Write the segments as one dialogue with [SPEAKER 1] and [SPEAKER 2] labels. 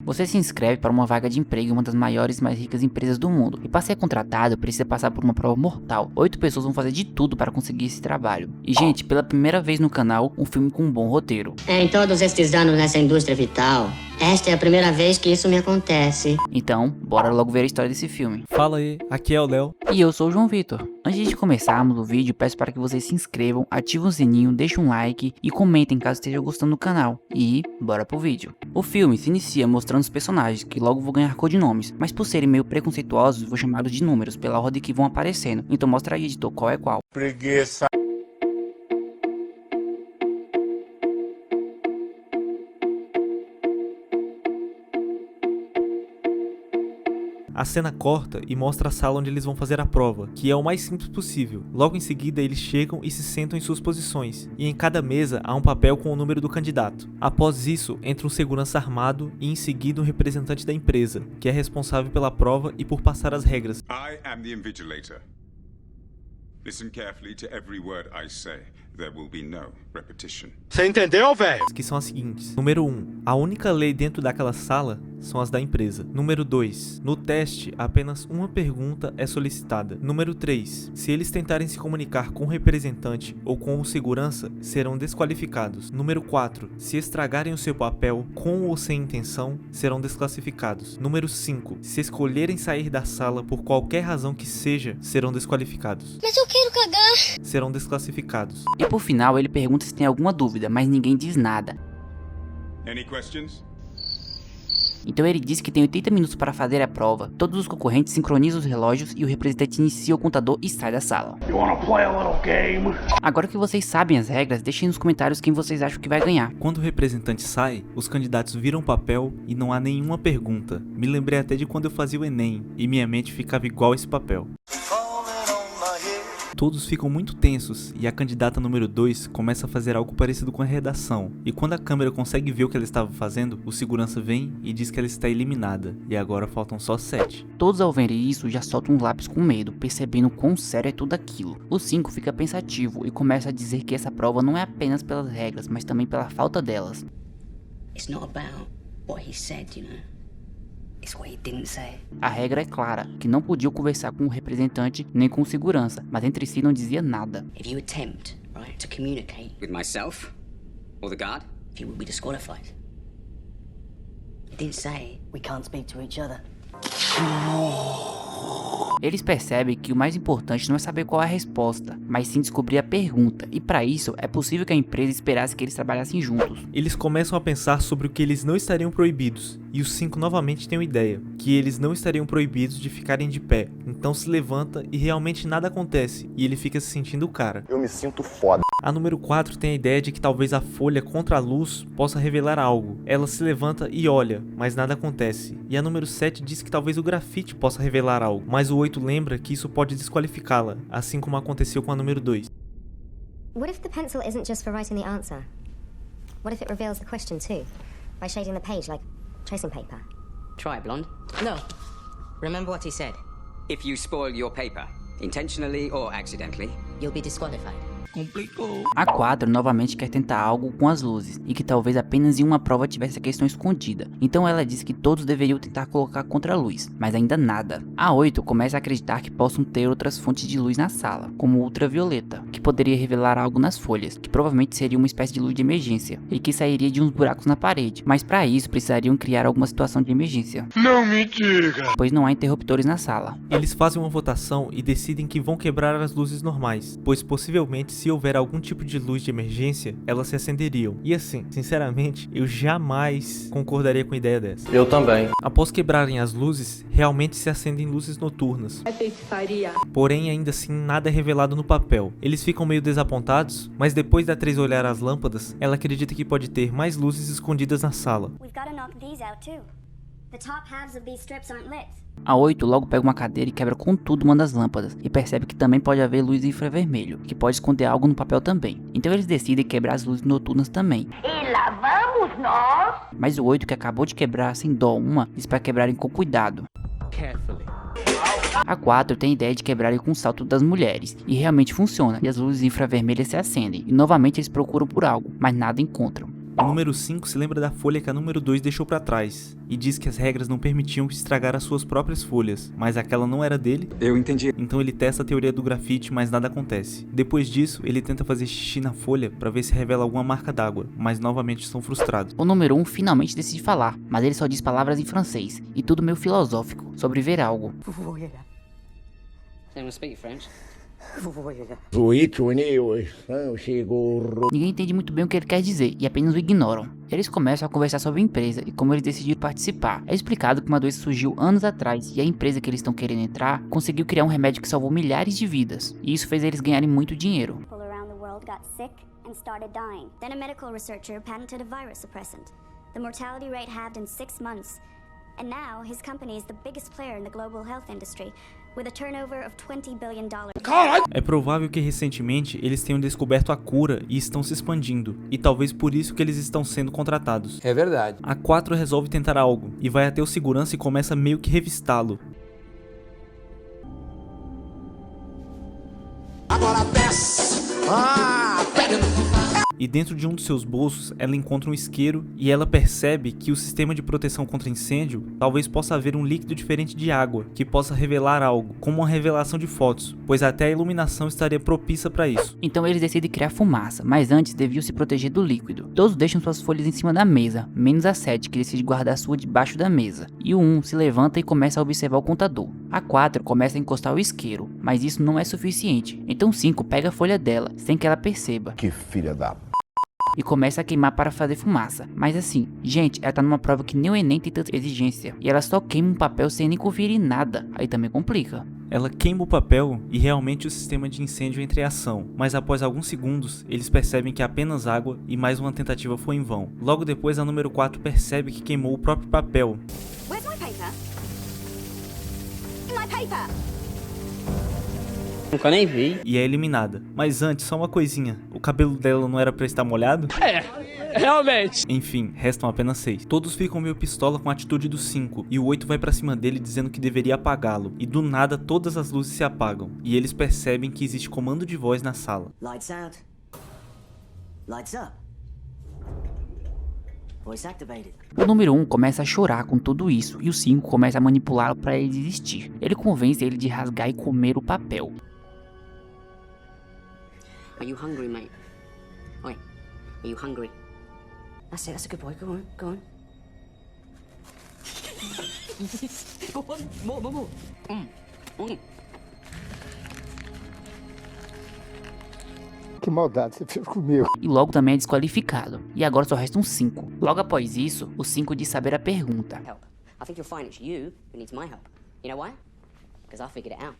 [SPEAKER 1] Você se inscreve para uma vaga de emprego em uma das maiores e mais ricas empresas do mundo. E para ser contratado, precisa passar por uma prova mortal. 8 pessoas vão fazer de tudo para conseguir esse trabalho. E gente, pela primeira vez no canal, um filme com um bom roteiro.
[SPEAKER 2] Em todos estes anos nessa indústria vital, esta é a primeira vez que isso me acontece.
[SPEAKER 1] Então, bora logo ver a história desse filme.
[SPEAKER 3] Fala aí, aqui é o Léo.
[SPEAKER 1] E eu sou o João Vitor. Antes de começarmos o vídeo, peço para que vocês se inscrevam, ativem o sininho, deixem um like e comentem caso esteja gostando do canal. E bora pro vídeo. O filme se inicia mostrando os personagens, que logo vão ganhar codinomes, mas por serem meio preconceituosos, vou chamá-los de números pela ordem que vão aparecendo. Então mostra aí, editor, qual é qual.
[SPEAKER 4] Preguiça.
[SPEAKER 3] A cena corta e mostra a sala onde eles vão fazer a prova, que é o mais simples possível. Logo em seguida eles chegam e se sentam em suas posições, e em cada mesa há um papel com o número do candidato. Após isso, entra um segurança armado e em seguida um representante da empresa, que é responsável pela prova e por passar as regras.
[SPEAKER 5] I am the Invigilator. Listen carefully to every word I say. There will be no repetition.
[SPEAKER 4] Você entendeu, velho?
[SPEAKER 3] Que são as seguintes. Número 1. A única lei dentro daquela sala são as da empresa. Número 2. No teste, apenas uma pergunta é solicitada. Número 3. Se eles tentarem se comunicar com o representante ou com o segurança, serão desqualificados. Número 4. Se estragarem o seu papel com ou sem intenção, serão desclassificados. Número 5. Se escolherem sair da sala por qualquer razão que seja, serão desqualificados.
[SPEAKER 2] Mas eu quero cagar.
[SPEAKER 3] Serão desclassificados.
[SPEAKER 1] E por final ele pergunta se tem alguma dúvida, mas ninguém diz nada.
[SPEAKER 5] Any questions?
[SPEAKER 1] Então ele diz que tem 80 minutos para fazer a prova, todos os concorrentes sincronizam os relógios e o representante inicia o contador e sai da sala. Agora que vocês sabem as regras, deixem nos comentários quem vocês acham que vai ganhar.
[SPEAKER 3] Quando o representante sai, os candidatos viram o papel e não há nenhuma pergunta. Me lembrei até de quando eu fazia o Enem e minha mente ficava igual esse papel. Todos ficam muito tensos e a candidata número 2 começa a fazer algo parecido com a redação. E quando a câmera consegue ver o que ela estava fazendo, o segurança vem e diz que ela está eliminada. E agora faltam só 7.
[SPEAKER 1] Todos ao verem isso já soltam os lábios com medo, percebendo quão sério é tudo aquilo. O 5 fica pensativo e começa a dizer que essa prova não é apenas pelas regras, mas também pela falta delas.
[SPEAKER 2] It's not about what he said, you know. It's what he didn't say.
[SPEAKER 1] A regra é clara, que não podiam conversar com o representante nem com o segurança, mas entre si não dizia nada.
[SPEAKER 2] If you attempt, right, to communicate
[SPEAKER 6] With myself? Or the guard?
[SPEAKER 2] you will be disqualified. He didn't say we can't speak to each other.
[SPEAKER 1] Eles percebem que o mais importante não é saber qual é a resposta, mas sim descobrir a pergunta, e para isso é possível que a empresa esperasse que eles trabalhassem juntos.
[SPEAKER 3] Eles começam a pensar sobre o que eles não estariam proibidos, e os 5 novamente têm uma ideia, que eles não estariam proibidos de ficarem de pé. Então se levanta e realmente nada acontece, e ele fica se sentindo o cara.
[SPEAKER 4] Eu me sinto foda.
[SPEAKER 3] A número 4 tem a ideia de que talvez a folha contra a luz possa revelar algo. Ela se levanta e olha, mas nada acontece. E a número 7 diz que talvez o grafite possa revelar algo, mas o 8 lembra que isso pode desqualificá-la, assim como aconteceu com a número 2.
[SPEAKER 7] What if the pencil isn't just for writing the answer? What if it reveals the question too? By shading the page like tracing paper?
[SPEAKER 2] Try, blonde. No. Remember what he said.
[SPEAKER 6] If you spoil your paper, intentionally or accidentally,
[SPEAKER 2] You'll be disqualified.
[SPEAKER 1] A 4 novamente quer tentar algo com as luzes, e que talvez apenas em uma prova tivesse a questão escondida. Então ela diz que todos deveriam tentar colocar contra a luz, mas ainda nada. A 8 começa a acreditar que possam ter outras fontes de luz na sala, como ultravioleta, que poderia revelar algo nas folhas, que provavelmente seria uma espécie de luz de emergência, e que sairia de uns buracos na parede, mas para isso precisariam criar alguma situação de emergência.
[SPEAKER 4] Não me diga.
[SPEAKER 1] Pois não há interruptores na sala.
[SPEAKER 3] Eles fazem uma votação e decidem que vão quebrar as luzes normais, pois possivelmente se houver algum tipo de luz de emergência, elas se acenderiam. E assim, sinceramente, eu jamais concordaria com a ideia dessa.
[SPEAKER 4] Eu também.
[SPEAKER 3] Após quebrarem as luzes, realmente se acendem luzes noturnas. Porém, ainda assim, nada é revelado no papel. Eles ficam meio desapontados, mas depois da Trace olhar as lâmpadas, ela acredita que pode ter mais luzes escondidas na sala.
[SPEAKER 7] We've got to knock these out too. The top halves of these strips aren't lit.
[SPEAKER 1] A 8 logo pega uma cadeira e quebra com tudo uma das lâmpadas, e percebe que também pode haver luz infravermelho, que pode esconder algo no papel também. Então eles decidem quebrar as luzes noturnas também.
[SPEAKER 8] E lá vamos nós.
[SPEAKER 1] Mas o 8, que acabou de quebrar sem dó uma, diz para quebrarem com cuidado. A 4 tem a ideia de quebrarem com o salto das mulheres, e realmente funciona, e as luzes infravermelhas se acendem, e novamente eles procuram por algo, mas nada encontram.
[SPEAKER 3] O número 5 se lembra da folha que a número 2 deixou pra trás, e diz que as regras não permitiam que estragar as suas próprias folhas, mas aquela não era dele.
[SPEAKER 6] Eu entendi.
[SPEAKER 3] Então ele testa a teoria do grafite, mas nada acontece. Depois disso, ele tenta fazer xixi na folha pra ver se revela alguma marca d'água, mas novamente são frustrados.
[SPEAKER 1] O número 1 finalmente decide falar, mas ele só diz palavras em francês, e tudo meio filosófico, sobre ver algo.
[SPEAKER 6] Anyone speak French?
[SPEAKER 1] Ninguém entende muito bem o que ele quer dizer e apenas o ignoram. Eles começam a conversar sobre a empresa e como eles decidiram participar. É explicado que uma doença surgiu anos atrás e a empresa que eles estão querendo entrar conseguiu criar um remédio que salvou milhares de vidas. E isso fez eles ganharem muito dinheiro.
[SPEAKER 9] People around the world got sick and started dying.
[SPEAKER 7] Then a medical researcher patented a virus suppressant. The mortality rate halved in 6 months. And now his company is the biggest player in the global health industry, with a turnover of $20 billion.
[SPEAKER 3] É provável que recentemente eles tenham descoberto a cura e estão se expandindo, e talvez por isso que eles estão sendo contratados.
[SPEAKER 10] É verdade.
[SPEAKER 3] A 4 resolve tentar algo, e vai até o segurança e começa meio que revistá-lo.
[SPEAKER 4] Agora desce. Pega.
[SPEAKER 3] E dentro de um dos seus bolsos, ela encontra um isqueiro e ela percebe que o sistema de proteção contra incêndio talvez possa haver um líquido diferente de água que possa revelar algo, como uma revelação de fotos, pois até a iluminação estaria propícia para isso.
[SPEAKER 1] Então eles decidem criar fumaça, mas antes deviam se proteger do líquido. Todos deixam suas folhas em cima da mesa, menos a 7 que decide guardar a sua debaixo da mesa. E o 1 se levanta e começa a observar o contador. A 4 começa a encostar o isqueiro, mas isso não é suficiente. Então 5 pega a folha dela, sem que ela perceba.
[SPEAKER 4] Que filha da...
[SPEAKER 1] E começa a queimar para fazer fumaça. Mas assim, gente, ela tá numa prova que nem o Enem tem tanta exigência. E ela só queima um papel sem nem conferir em nada. Aí também complica.
[SPEAKER 3] Ela queima o papel e realmente o sistema de incêndio entra em ação, mas após alguns segundos, eles percebem que apenas água e mais uma tentativa foi em vão. Logo depois, a número 4 percebe que queimou o próprio papel.
[SPEAKER 9] Where's my paper? My paper!
[SPEAKER 6] Nunca nem vi.
[SPEAKER 3] E é eliminada. Mas antes, só uma coisinha. O cabelo dela não era pra estar molhado?
[SPEAKER 10] Realmente.
[SPEAKER 3] Enfim, restam apenas 6. Todos ficam meio pistola com a atitude do 5. E o 8 vai pra cima dele dizendo que deveria apagá-lo. E do nada, todas as luzes se apagam. E eles percebem que existe comando de voz na sala.
[SPEAKER 2] Lights out. Lights up. Voice activated.
[SPEAKER 1] O número 1 começa a chorar com tudo isso. E o 5 começa a manipulá-lo para ele desistir. Ele convence ele de rasgar e comer o papel.
[SPEAKER 6] Are you hungry, mate? Oi, are you hungry?
[SPEAKER 2] That's it, that's a good boy. Go on, go on. Go on, more.
[SPEAKER 4] Que maldade você fez comigo.
[SPEAKER 1] E logo também é desqualificado. E agora só restam 5. Logo após isso, o 5 diz saber a pergunta.
[SPEAKER 6] Help. I think you'll find it's you who needs my help. You know why? Because I figured it out.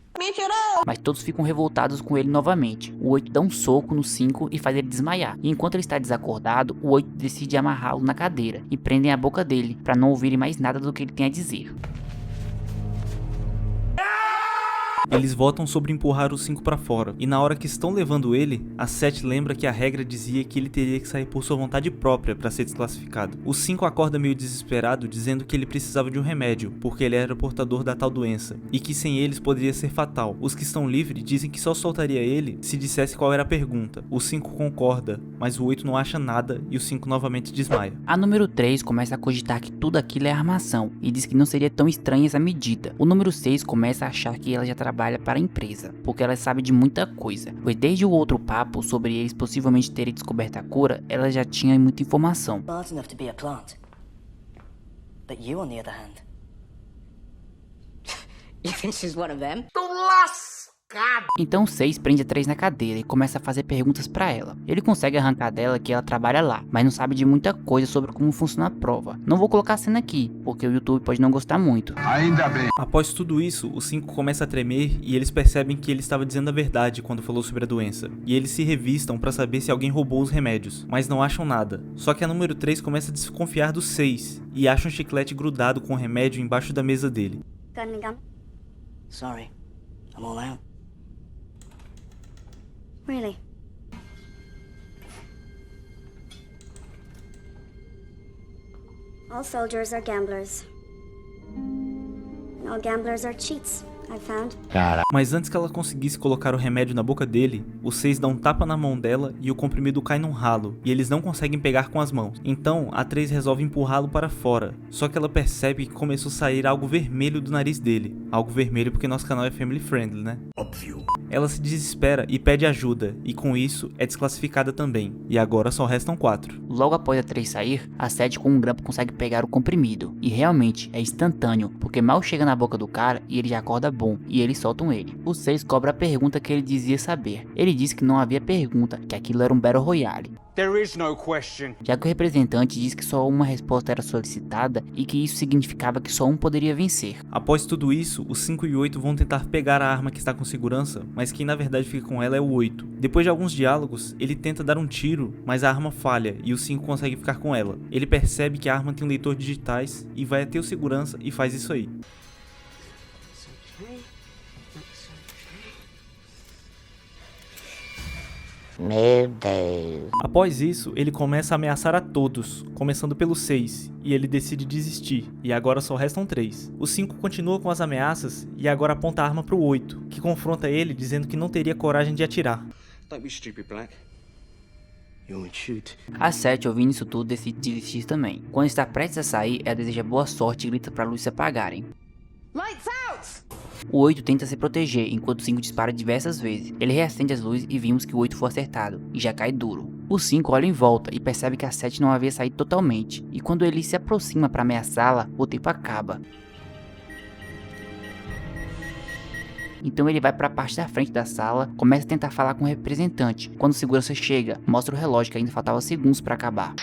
[SPEAKER 1] Mas todos ficam revoltados com ele novamente. O 8 dá um soco no 5 e faz ele desmaiar. E enquanto ele está desacordado, o 8 decide amarrá-lo na cadeira e prendem a boca dele, para não ouvirem mais nada do que ele tem a dizer.
[SPEAKER 3] Eles votam sobre empurrar o 5 pra fora, e na hora que estão levando ele, a 7 lembra que a regra dizia que ele teria que sair por sua vontade própria para ser desclassificado. O 5 acorda meio desesperado, dizendo que ele precisava de um remédio, porque ele era portador da tal doença, e que sem eles poderia ser fatal. Os que estão livres dizem que só soltaria ele se dissesse qual era a pergunta. O 5 concorda, mas o 8 não acha nada e o 5 novamente desmaia.
[SPEAKER 1] A número 3 começa a cogitar que tudo aquilo é armação, e diz que não seria tão estranha essa medida. O número 6 começa a achar que ela já trabalha para a empresa, porque ela sabe de muita coisa, pois desde o outro papo sobre eles possivelmente terem descoberto a cura, ela já tinha muita informação.
[SPEAKER 2] Smart enough to be a plant. But you, on the other hand.
[SPEAKER 6] You think she's one of them?
[SPEAKER 1] Então o 6 prende a 3 na cadeira e começa a fazer perguntas pra ela. Ele consegue arrancar dela que ela trabalha lá, mas não sabe de muita coisa sobre como funciona a prova. Não vou colocar a cena aqui, porque o YouTube pode não gostar muito.
[SPEAKER 4] Ainda bem.
[SPEAKER 3] Após tudo isso, o 5 começa a tremer e eles percebem que ele estava dizendo a verdade quando falou sobre a doença. E eles se revistam para saber se alguém roubou os remédios, mas não acham nada. Só que a número 3 começa a desconfiar do 6 e acha um chiclete grudado com o remédio embaixo da mesa dele.
[SPEAKER 9] Got any gum?
[SPEAKER 2] Sorry, I'm all out.
[SPEAKER 9] Really? All soldiers are gamblers. And all gamblers are cheats.
[SPEAKER 7] I found.
[SPEAKER 3] Mas antes que ela conseguisse colocar o remédio na boca dele, o 6 dá um tapa na mão dela e o comprimido cai num ralo, e eles não conseguem pegar com as mãos. Então, a 3 resolve empurrá-lo para fora, só que ela percebe que começou a sair algo vermelho do nariz dele. Algo vermelho porque nosso canal é family friendly, né? Óbvio. Ela se desespera e pede ajuda, e com isso é desclassificada também, e agora só restam 4.
[SPEAKER 1] Logo após a 3 sair, a 7 com um grampo consegue pegar o comprimido, e realmente é instantâneo, porque mal chega na boca do cara e ele já acorda bom, e eles soltam ele. O 6 cobra a pergunta que ele dizia saber. Ele disse que não havia pergunta, que aquilo era um Battle Royale.
[SPEAKER 10] There is no question.
[SPEAKER 1] Já que o representante disse que só uma resposta era solicitada e que isso significava que só um poderia vencer.
[SPEAKER 3] Após tudo isso, os 5 e o 8 vão tentar pegar a arma que está com segurança, mas quem na verdade fica com ela é o 8. Depois de alguns diálogos, ele tenta dar um tiro, mas a arma falha e o 5 consegue ficar com ela. Ele percebe que a arma tem um leitor de digitais e vai até o segurança e faz isso aí.
[SPEAKER 2] Meu Deus.
[SPEAKER 3] Após isso, ele começa a ameaçar a todos, começando pelo 6, e ele decide desistir, e agora só restam 3. O 5 continua com as ameaças e agora aponta a arma pro 8, que confronta ele dizendo que não teria coragem de atirar.
[SPEAKER 10] Don't be stupid, Black. You won't shoot.
[SPEAKER 1] A 7, ouvindo isso tudo, decide desistir também. Quando está prestes a sair, ela deseja boa sorte e grita pra luz se apagarem.
[SPEAKER 8] Lights out!
[SPEAKER 1] O 8 tenta se proteger, enquanto o 5 dispara diversas vezes. Ele reacende as luzes e vimos que o 8 foi acertado, e já cai duro. O 5 olha em volta e percebe que a 7 não havia saído totalmente, e quando ele se aproxima para ameaçá-la, o tempo acaba. Então ele vai para a parte da frente da sala, começa a tentar falar com o representante. Quando o segurança chega, mostra o relógio que ainda faltava segundos para acabar.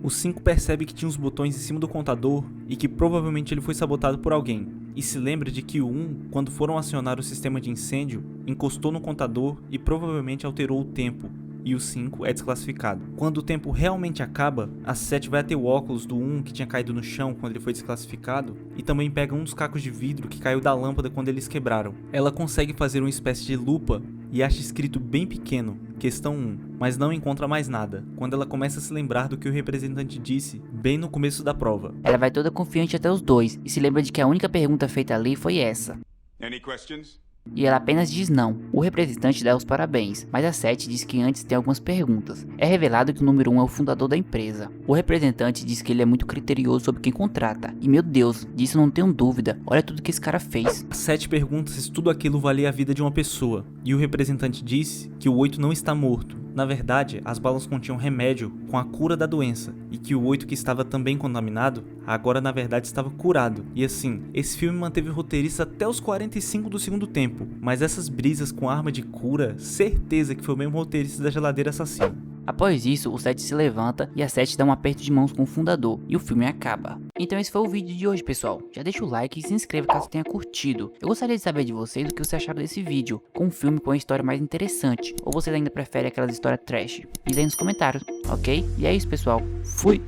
[SPEAKER 3] O 5 percebe que tinha uns botões em cima do contador e que provavelmente ele foi sabotado por alguém. E se lembra de que o 1, quando foram acionar o sistema de incêndio, encostou no contador e provavelmente alterou o tempo. E o 5 é desclassificado. Quando o tempo realmente acaba, a 7 vai até o óculos do 1 que tinha caído no chão quando ele foi desclassificado e também pega um dos cacos de vidro que caiu da lâmpada quando eles quebraram. Ela consegue fazer uma espécie de lupa e acha escrito bem pequeno, questão 1, mas não encontra mais nada, quando ela começa a se lembrar do que o representante disse bem no começo da prova.
[SPEAKER 1] Ela vai toda confiante até os dois e se lembra de que a única pergunta feita ali foi essa.
[SPEAKER 5] Any questions?
[SPEAKER 1] E ela apenas diz não. O representante dá os parabéns, mas a 7 diz que antes tem algumas perguntas. É revelado que o número 1 é o fundador da empresa. O representante diz que ele é muito criterioso sobre quem contrata. E meu Deus, disso não tenho dúvida. Olha tudo que esse cara fez.
[SPEAKER 3] A 7 pergunta se tudo aquilo valia a vida de uma pessoa. E o representante disse que o 8 não está morto. Na verdade, as balas continham remédio com a cura da doença, e que o 8 que estava também contaminado, agora na verdade estava curado. E assim, esse filme manteve o roteirista até os 45 do segundo tempo, mas essas brisas com arma de cura, certeza que foi o mesmo roteirista da Geladeira Assassina.
[SPEAKER 1] Após isso, o 7 se levanta e a 7 dá um aperto de mãos com o fundador, e o filme acaba. Então esse foi o vídeo de hoje, pessoal. Já deixa o like e se inscreva caso tenha curtido. Eu gostaria de saber de vocês o que vocês acharam desse vídeo, com um filme com uma história mais interessante, ou vocês ainda preferem aquelas histórias trash. Diz aí nos comentários, ok? E é isso, pessoal. Fui!